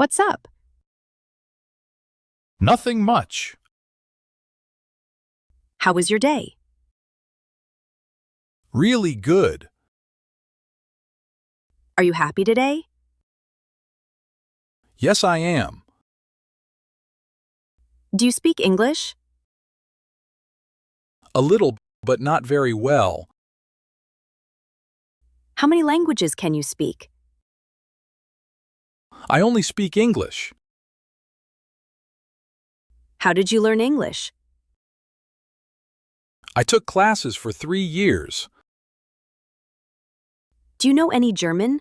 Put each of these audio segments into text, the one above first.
What's up? Nothing much. How was your day? Really good. Are you happy today? Yes, I am. Do you speak English? A little, but not very well. How many languages can you speak? I only speak English. How did you learn English? I took classes for 3 years. Do you know any German?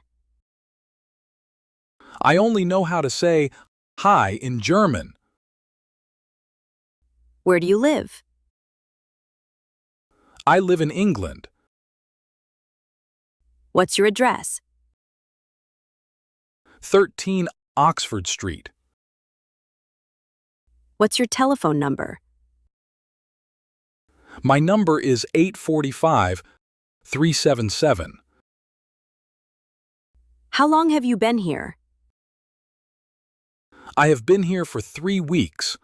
I only know how to say hi in German. Where do you live? I live in England. What's your address? 13 Oxford Street. What's your telephone number? My number is 845-377. How long have you been here? I have been here for 3 weeks.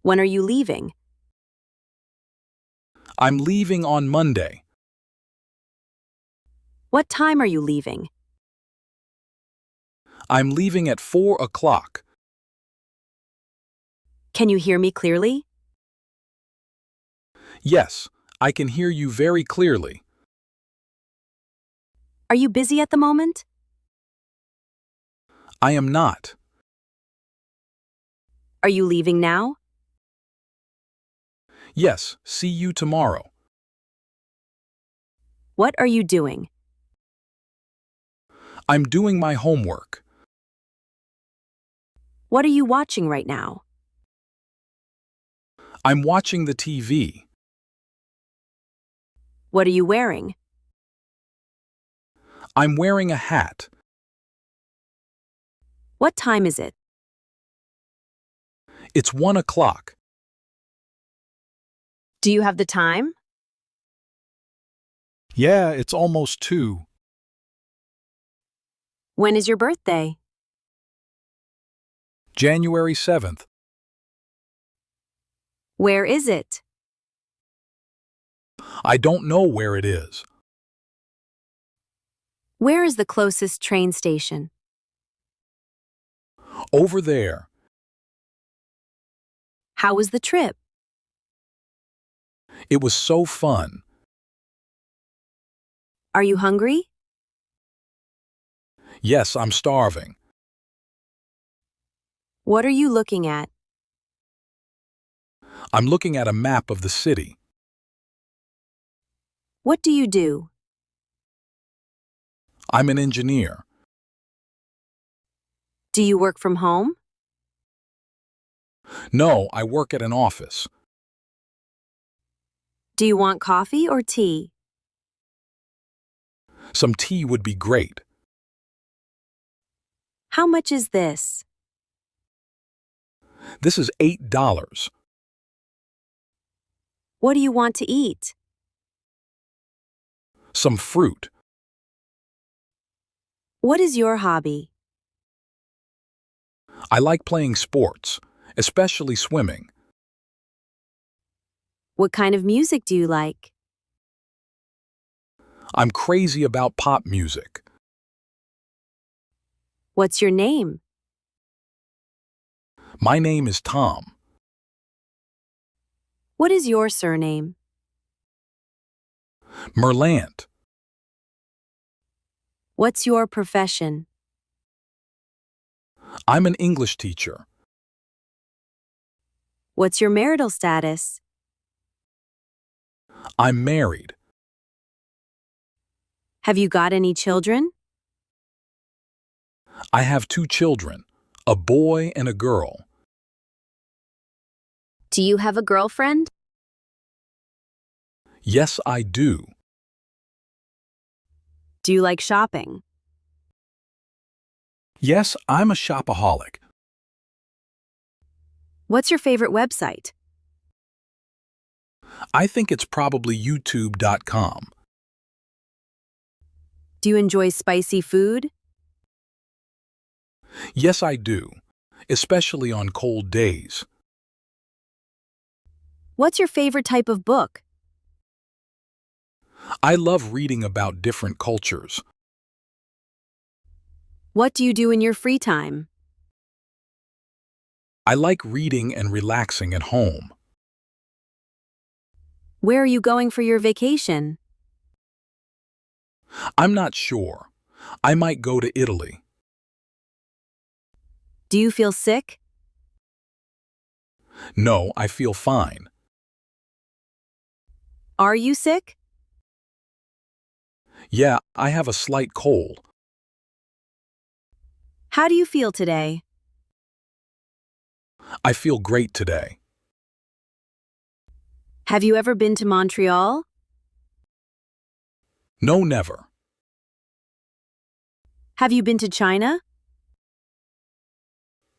When are you leaving? I'm leaving on Monday. What time are you leaving? I'm leaving at 4 o'clock. Can you hear me clearly? Yes, I can hear you very clearly. Are you busy at the moment? I am not. Are you leaving now? Yes, see you tomorrow. What are you doing? I'm doing my homework. What are you watching right now? I'm watching the TV. What are you wearing? I'm wearing a hat. What time is it? It's 1 o'clock. Do you have the time? Yeah, it's almost 2. When is your birthday? January 7th. Where is it? I don't know where it is. Where is the closest train station? Over there. How was the trip? It was so fun. Are you hungry? Yes, I'm starving. What are you looking at? I'm looking at a map of the city. What do you do? I'm an engineer. Do you work from home? No, I work at an office. Do you want coffee or tea? Some tea would be great. How much is this? This is $8. What do you want to eat? Some fruit. What is your hobby? I like playing sports, especially swimming. What kind of music do you like? I'm crazy about pop music. What's your name? My name is Tom. What is your surname? Merlant. What's your profession? I'm an English teacher. What's your marital status? I'm married. Have you got any children? I have 2 children, a boy and a girl. Do you have a girlfriend? Yes, I do. Do you like shopping? Yes, I'm a shopaholic. What's your favorite website? I think it's probably YouTube.com. Do you enjoy spicy food? Yes, I do, especially on cold days. What's your favorite type of book? I love reading about different cultures. What do you do in your free time? I like reading and relaxing at home. Where are you going for your vacation? I'm not sure. I might go to Italy. Do you feel sick? No, I feel fine. Are you sick? Yeah, I have a slight cold. How do you feel today? I feel great today. Have you ever been to Montreal? No, never. Have you been to China?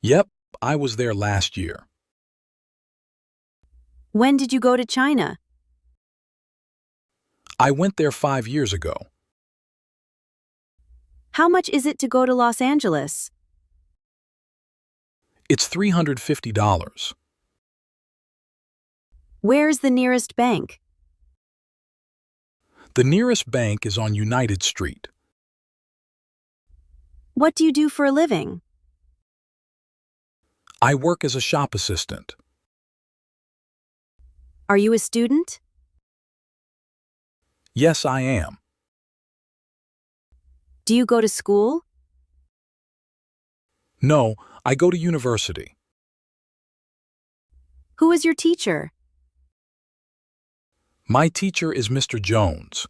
Yep, I was there last year. When did you go to China? I went there 5 years ago. How much is it to go to Los Angeles? It's $350. Where's the nearest bank? The nearest bank is on United Street. What do you do for a living? I work as a shop assistant. Are you a student? Yes, I am. Do you go to school? No, I go to university. Who is your teacher? My teacher is Mr. Jones.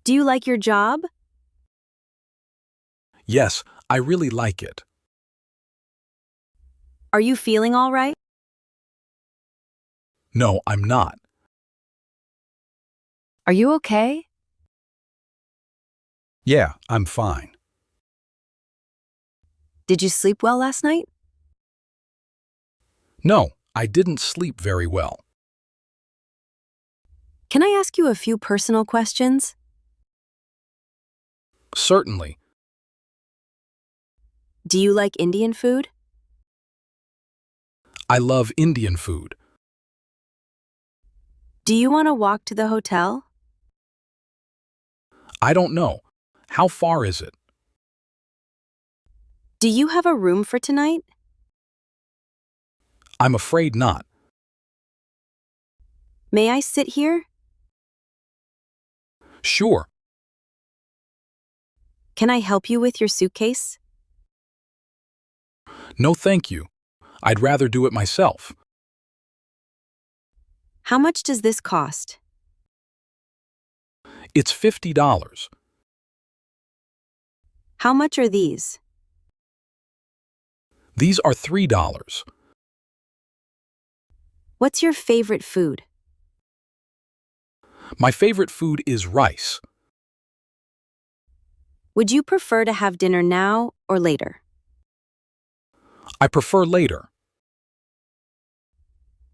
Do you like your job? Yes, I really like it. Are you feeling all right? No, I'm not. Are you okay? Yeah, I'm fine. Did you sleep well last night? No, I didn't sleep very well. Can I ask you a few personal questions? Certainly. Do you like Indian food? I love Indian food. Do you want to walk to the hotel? I don't know. How far is it? Do you have a room for tonight? I'm afraid not. May I sit here? Sure. Can I help you with your suitcase? No, thank you. I'd rather do it myself. How much does this cost? It's $50. How much are these? These are $3. What's your favorite food? My favorite food is rice. Would you prefer to have dinner now or later? I prefer later.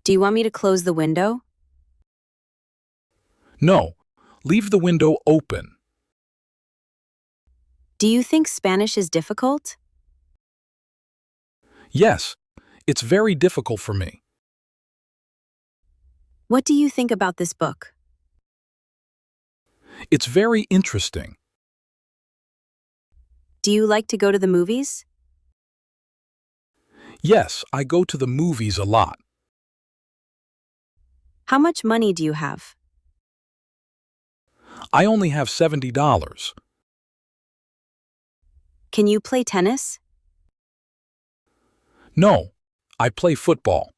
Do you want me to close the window? No, leave the window open. Do you think Spanish is difficult? Yes, it's very difficult for me. What do you think about this book? It's very interesting. Do you like to go to the movies? Yes, I go to the movies a lot. How much money do you have? I only have $70. Can you play tennis? No, I play football.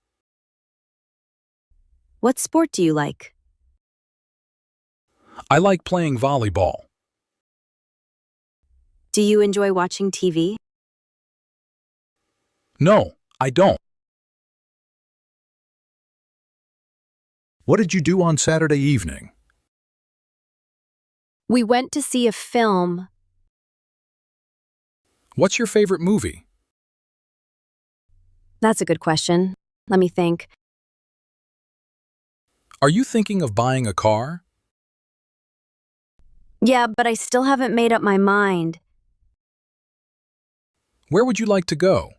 What sport do you like? I like playing volleyball. Do you enjoy watching TV? No, I don't. What did you do on Saturday evening? We went to see a film. What's your favorite movie? That's a good question. Let me think. Are you thinking of buying a car? Yeah, but I still haven't made up my mind. Where would you like to go?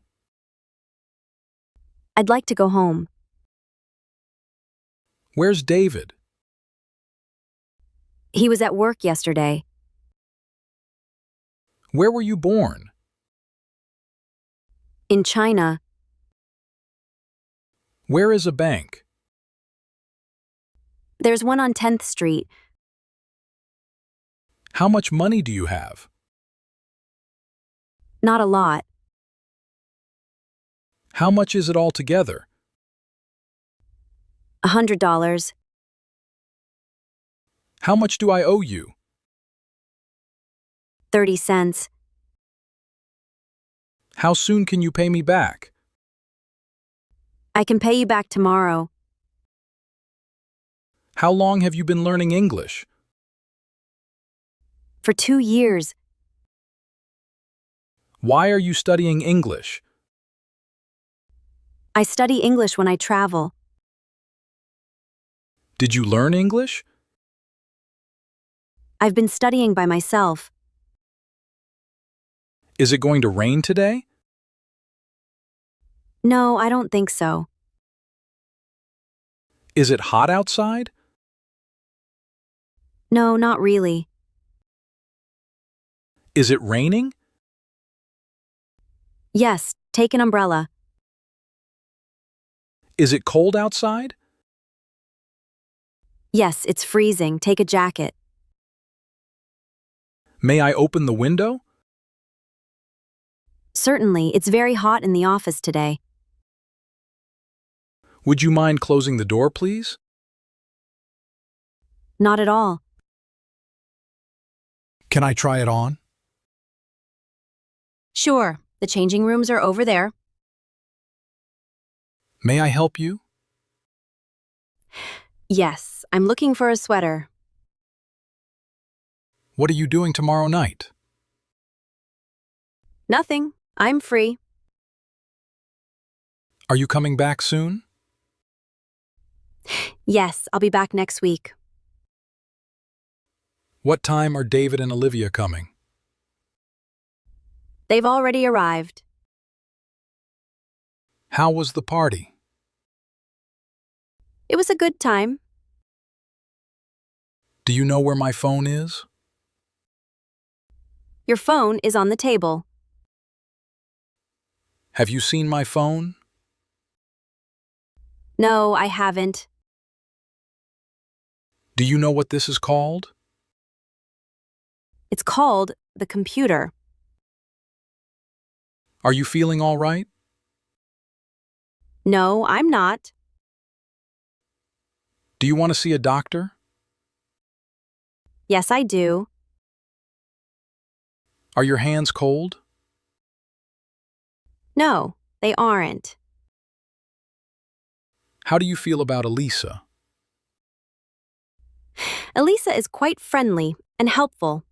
I'd like to go home. Where's David? He was at work yesterday. Where were you born? In China. Where is a bank? There's one on 10th Street. How much money do you have? Not a lot. How much is it all together? $100. How much do I owe you? 30 cents. How soon can you pay me back? I can pay you back tomorrow. How long have you been learning English? For 2 years. Why are you studying English? I study English when I travel. Did you learn English? I've been studying by myself. Is it going to rain today? No, I don't think so. Is it hot outside? No, not really. Is it raining? Yes, take an umbrella. Is it cold outside? Yes, it's freezing. Take a jacket. May I open the window? Certainly, it's very hot in the office today. Would you mind closing the door, please? Not at all. Can I try it on? Sure, the changing rooms are over there. May I help you? Yes, I'm looking for a sweater. What are you doing tomorrow night? Nothing. I'm free. Are you coming back soon? Yes, I'll be back next week. What time are David and Olivia coming? They've already arrived. How was the party? It was a good time. Do you know where my phone is? Your phone is on the table. Have you seen my phone? No, I haven't. Do you know what this is called? It's called the computer. Are you feeling all right? No, I'm not. Do you want to see a doctor? Yes, I do. Are your hands cold? No, they aren't. How do you feel about Elisa? Elisa is quite friendly and helpful.